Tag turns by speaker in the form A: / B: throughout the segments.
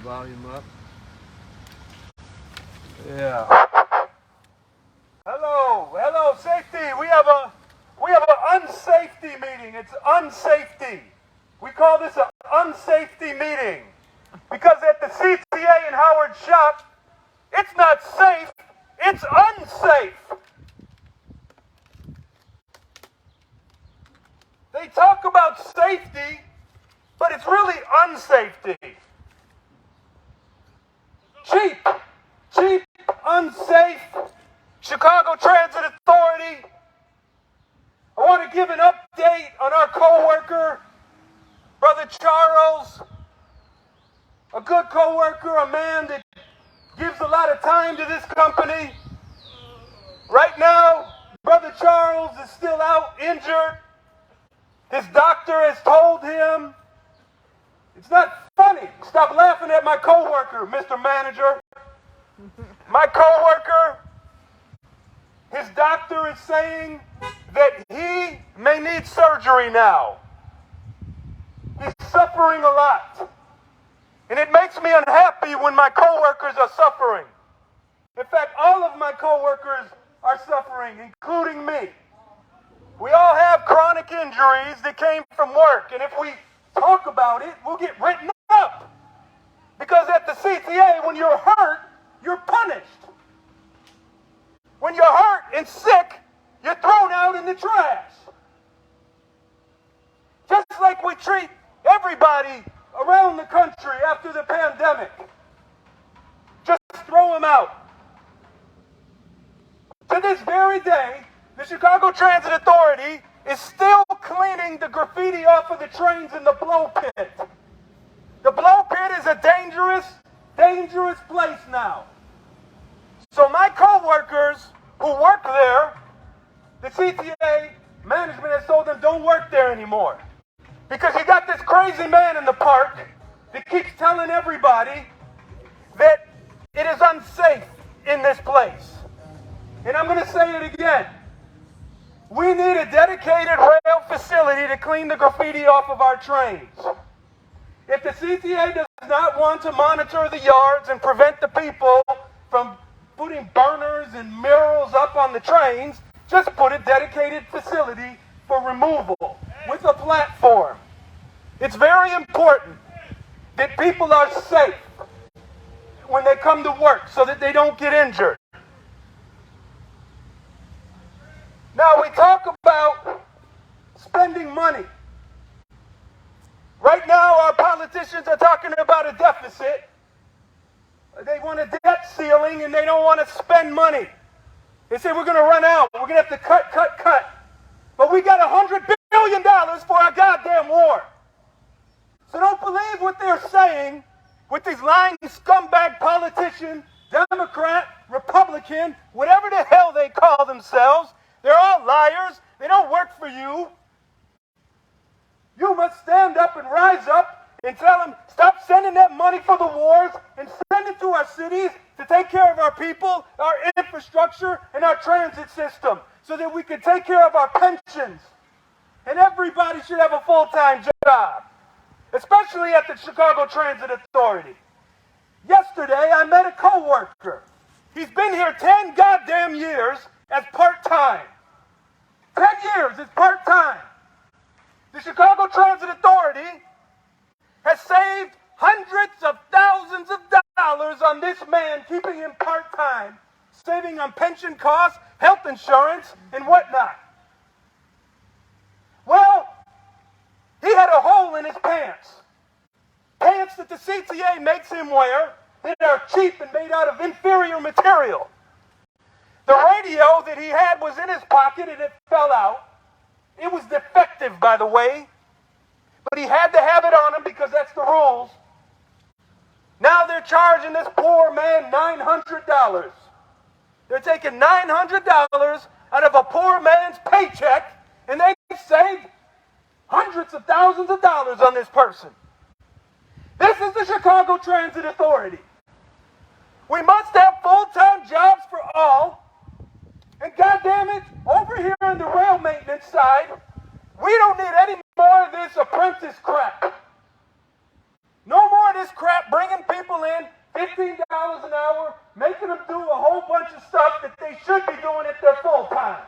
A: volume up.
B: Yeah. Hello, safety. We have an unsafety meeting. It's unsafety. We call this an unsafety meeting because at the CTA in Howard Shop, it's not safe, it's unsafe. They talk about safety, but it's really unsafety. Cheap, unsafe. Chicago Transit Authority. I want to give an update on our coworker, Brother Charles. A good coworker, a man that gives a lot of time to this company. Right now, Brother Charles is still out injured. His doctor has told him, it's not funny. Stop laughing at my coworker, Mr. Manager. My coworker, his doctor is saying that he may need surgery now. He's suffering a lot. And it makes me unhappy when my coworkers are suffering. In fact, all of my coworkers are suffering, including me. We all have chronic injuries that came from work, and if we talk about it, we'll get written up. Because at the CTA, when you're hurt, you're punished. When you're hurt and sick, you're thrown out in the trash. Just like we treat everybody around the country after the pandemic. Just throw them out. To this very day, the Chicago Transit Authority is still cleaning the graffiti off of the trains in the blow pit. The blow pit is a dangerous place now. So my co-workers who work there, the CTA management has told them don't work there anymore. Because you got this crazy man in the park that keeps telling everybody that it is unsafe in this place. And I'm going to say it again. We need a dedicated rail facility to clean the graffiti off of our trains. If the CTA does not want to monitor the yards and prevent the people from putting burners and murals up on the trains, just put a dedicated facility for removal with a platform. It's very important that people are safe when they come to work so that they don't get injured. Now we talk about spending money. Right now our politicians are talking about a deficit. They want a debt ceiling and they don't want to spend money. They say we're going to run out. We're going to have to cut. But we got $100 billion for our goddamn war. So don't believe what they're saying with these lying scumbag politicians, Democrat, Republican, whatever the hell they call themselves. They're all liars. They don't work for you. You must stand up and rise up and tell them, stop sending that money for the wars and send it to our cities to take care of our people, our infrastructure, and our transit system so that we can take care of our pensions. And everybody should have a full-time job, especially at the Chicago Transit Authority. Yesterday, I met a coworker. He's been here 10 goddamn years as part-time. 10 years as part-time. The Chicago Transit Authority has saved hundreds of thousands of dollars on this man, keeping him part-time, saving on pension costs, health insurance, and whatnot. Well, he had a hole in his pants. Pants that the CTA makes him wear that are cheap and made out of inferior material. The radio that he had was in his pocket and it fell out. It was defective, by the way. But he had to have it on him because that's the rules. Now they're charging this poor man $900. They're taking $900 out of a poor man's paycheck and they saved hundreds of thousands of dollars on this person. This is the Chicago Transit Authority. We must have full-time jobs for all. And goddamn it, over here on the rail maintenance side, we don't need any more of this apprentice crap. No more of this crap bringing people them do a whole bunch of stuff that they should be doing if they're full-time.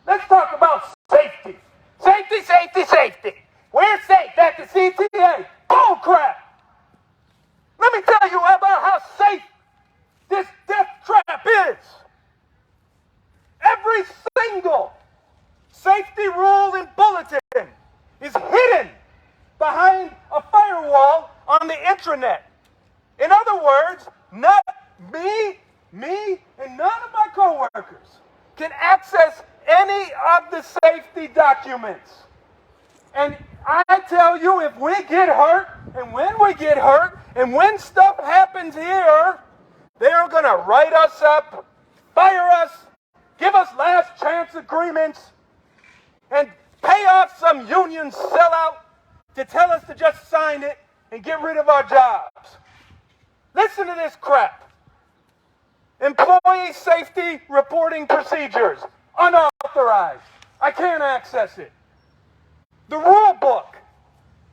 B: Let's talk about safety. Safety, safety, safety. We're safe at the CTA. Bull crap. Let me tell you about how safe this death trap is. Every single safety rule and bulletin is hidden behind a firewall on the intranet. In other words, not me, and none of my coworkers can access any of the safety documents. And I tell you, if we get hurt, and when we get hurt, and when stuff happens here, they're going to write us up, fire us, give us last chance agreements, and pay off some union sellout to tell us to just sign it and get rid of our jobs. Listen to this crap. Employee safety reporting procedures. Unauthorized. I can't access it. The rule book.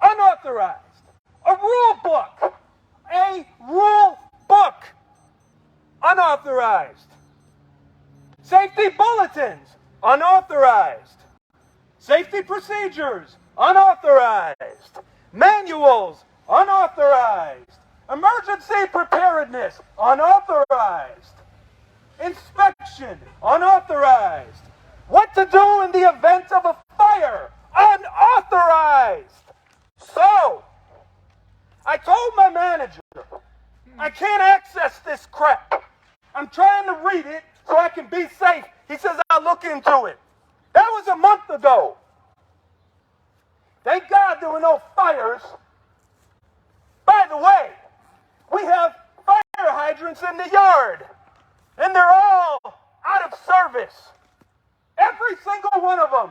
B: Unauthorized. A rule book. A rule book. Unauthorized. Safety bulletins. Unauthorized. Safety procedures. Unauthorized. Manuals. Unauthorized. Emergency preparedness. Unauthorized. Inspection. Unauthorized. What to do in the event of a fire. Unauthorized. So, I told my manager, I can't access this crap. I'm trying to read it so I can be safe. He says, I'll look into it. That was a month ago. Thank God there were no fires. By the way, we have fire hydrants in the yard, and they're all out of service. Every single one of them.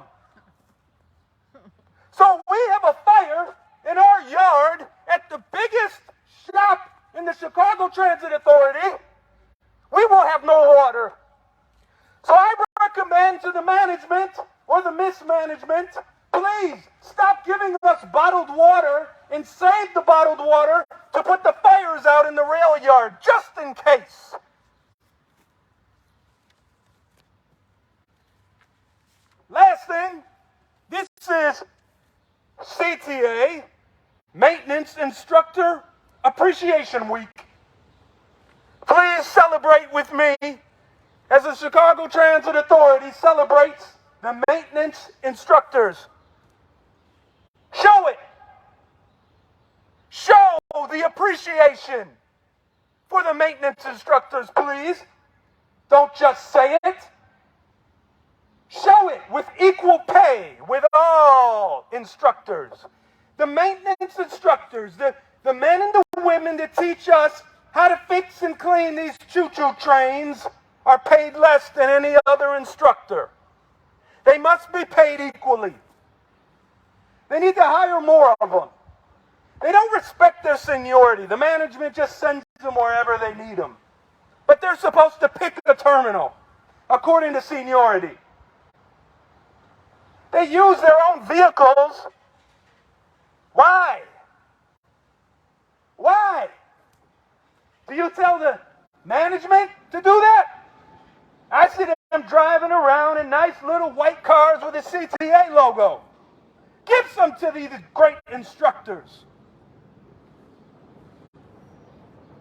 B: So we have a fire in our yard at the biggest shop in the Chicago Transit Authority. We will have no water. So I recommend to the management or the mismanagement, please stop giving us bottled water and save the bottled water to put the fires out in the rail yard, just in case. Last thing, this is CTA, Maintenance Instructor Appreciation Week. Please celebrate with me as the Chicago Transit Authority celebrates the maintenance instructors. Show it. Show the appreciation for the maintenance instructors, please. Don't just say it. Show it with equal pay with all instructors. The maintenance instructors, the men and the women that teach us how to fix and clean these choo-choo trains are paid less than any other instructor. They must be paid equally. They need to hire more of them. They don't respect their seniority. The management just sends them wherever they need them. But they're supposed to pick a terminal according to seniority. They use their own vehicles. Why? Why? Do you tell the management to do that? I see them driving around in nice little white cars with a CTA logo. Give some to these great instructors.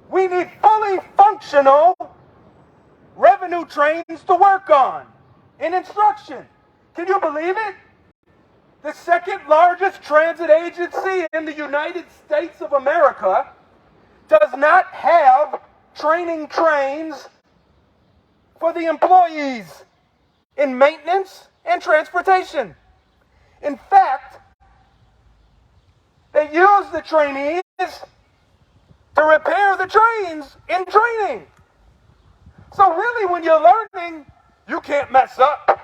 B: We need fully functional revenue trains to work on in instruction. Can you believe it? The second largest transit agency in the United States of America does not have training trains for the employees in maintenance and transportation. In fact, they use the trainees to repair the trains in training. So really, when you're learning, you can't mess up.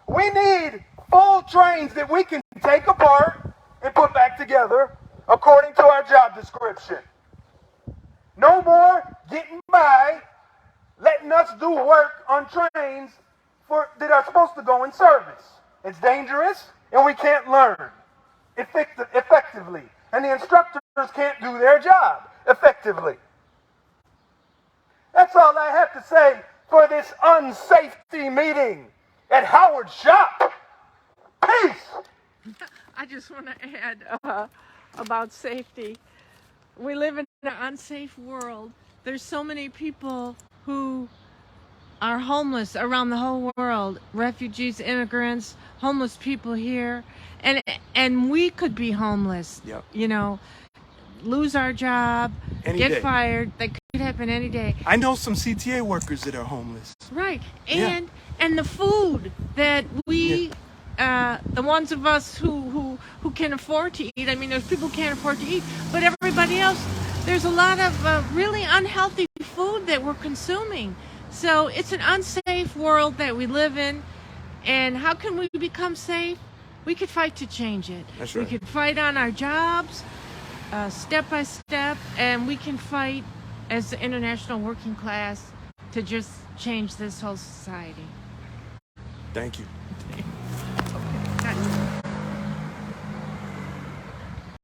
B: We need full trains that we can take apart and put back together according to our job description. No more getting by, letting us do work on trains that are supposed to go in service. It's dangerous, and we can't learn effectively. And the instructors can't do their job effectively. That's all I have to say for this unsafety meeting at Howard's shop. Peace.
A: I just want to add about safety. We live in an unsafe world. There's so many people who are homeless around the whole world. Refugees, immigrants, homeless people here. And we could be homeless.
B: Yep.
A: You know, lose our job, get fired. That could happen any day.
B: I know some CTA workers that are homeless.
A: Right. And the food that we the ones of us who can afford to eat. I mean, there's people who can't afford to eat, but everybody else, there's a lot of really unhealthy food that we're consuming. So it's an unsafe world that we live in. And how can we become safe? We could fight to change it.
B: That's right.
A: We could fight on our jobs, step by step, and we can fight as the international working class to just change this whole society.
B: Thank you.